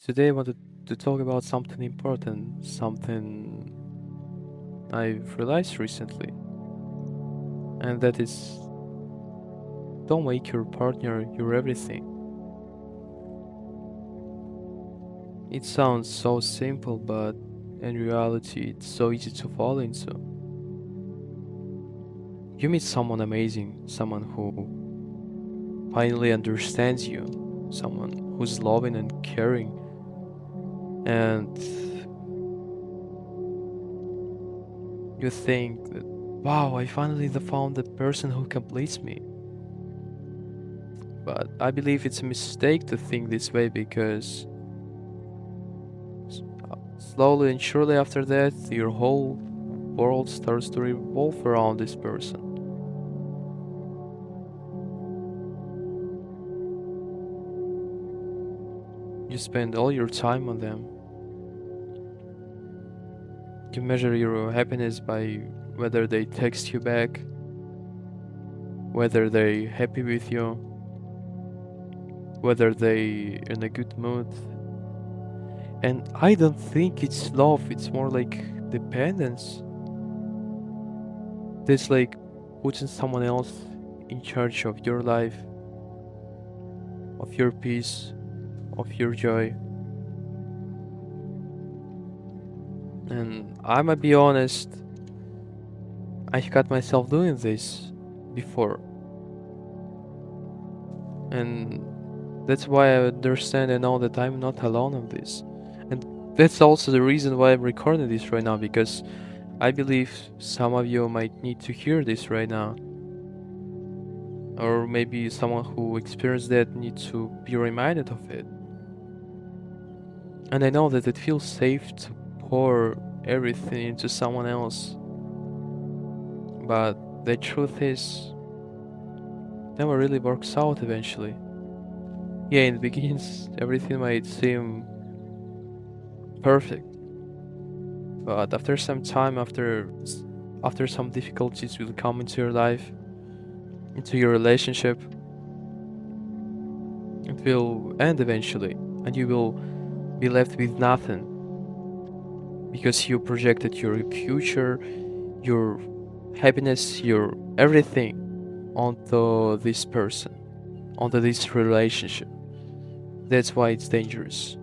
Today I wanted to talk about something important, something I've realized recently, and that is don't make your partner your everything. It sounds so simple, but in reality, it's so easy to fall into. You meet someone amazing, someone who finally understands you, someone who's loving and caring, and you think that, wow, I finally found the person who completes me. But I believe it's a mistake to think this way because slowly and surely after that, your whole world starts to revolve around this person. You spend all your time on them. You measure your happiness by whether they text you back, whether they happy with you, whether they in a good mood. And I don't think it's love, it's more like dependence. It's like putting someone else in charge of your life, of your peace, of your joy. And I might be honest, I caught myself doing this before. And that's why I understand and know that I'm not alone in this. And that's also the reason why I'm recording this right now, because I believe some of you might need to hear this right now. Or maybe someone who experienced that needs to be reminded of it. And I know that it feels safe to pour everything into someone else. But the truth is, never really works out eventually. Yeah, in the beginnings, everything might seem perfect, but after some time, after some difficulties will come into your life, into your relationship, it will end eventually, and you will be left with nothing because you projected your future, your happiness, your everything onto this person, onto this relationship. That's why it's dangerous.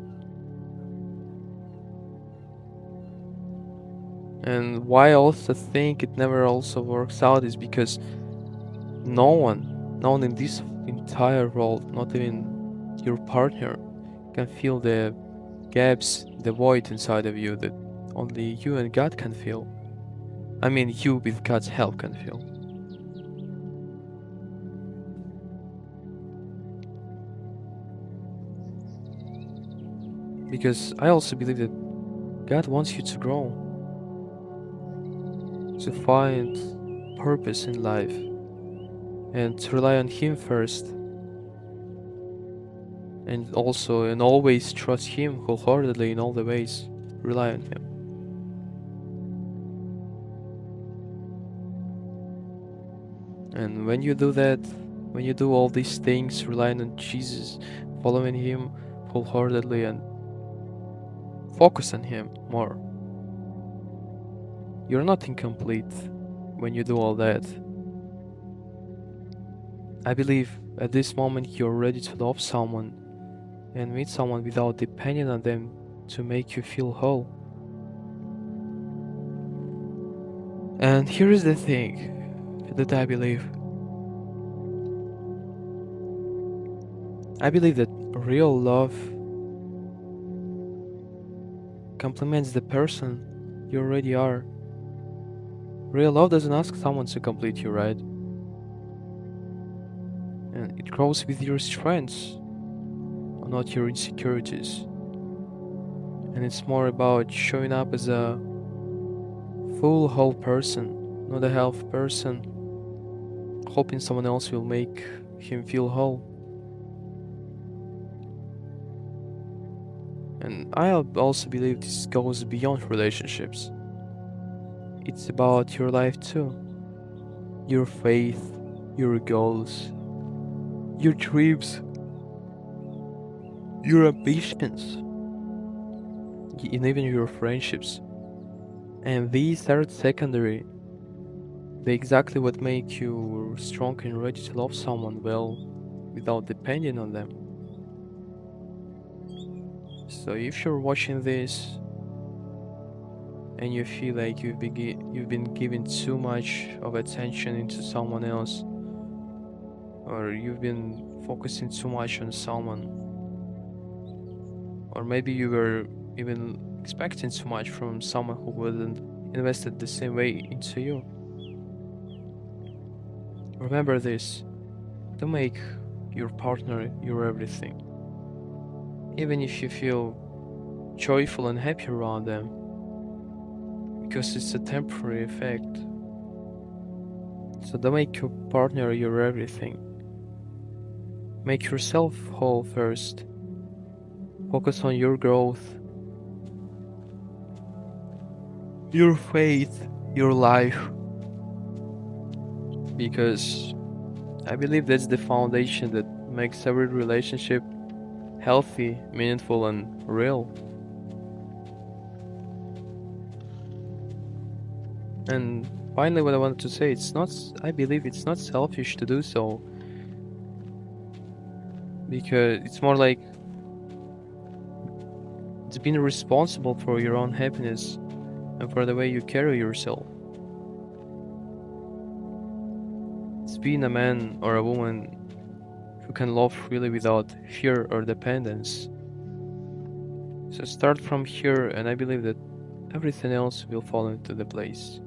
And why I also think it never also works out is because no one in this entire world, not even your partner, can fill the gaps, the void inside of you that only you and God can fill. I mean, you with God's help can fill. Because I also believe that God wants you to grow, to find purpose in life, and to rely on Him first, and also and always trust Him wholeheartedly in all the ways. Rely on Him. And when you do that, when you do all these things, relying on Jesus, following Him wholeheartedly, and focus on Him more, you're not incomplete when you do all that. I believe at this moment you're ready to love someone and meet someone without depending on them to make you feel whole. And here is the thing that I believe. I believe that real love complements the person you already are. Real love doesn't ask someone to complete you, right? And it grows with your strengths, not your insecurities. And it's more about showing up as a full whole person, not a half person, hoping someone else will make him feel whole. And I also believe this goes beyond relationships. It's about your life too. Your faith, your goals, your dreams, your ambitions. in even your friendships. And these are secondary. They exactly what make you strong and ready to love someone well without depending on them. So if you're watching this and you feel like you've been giving too much of attention into someone else, or you've been focusing too much on someone, or maybe you were even expecting too much from someone who wasn't invested the same way into you, remember this: don't make your partner your everything. Even if you feel joyful and happy around them, because it's a temporary effect. So don't make your partner your everything. Make yourself whole first. Focus on your growth, your faith, your life. Because I believe that's the foundation that makes every relationship healthy, meaningful, and real. And finally, what I wanted to say, I believe it's not selfish to do so, because it's more like it's being responsible for your own happiness and for the way you carry yourself. It's being a man or a woman who can love freely without fear or dependence. So start from here, and I believe that everything else will fall into the place.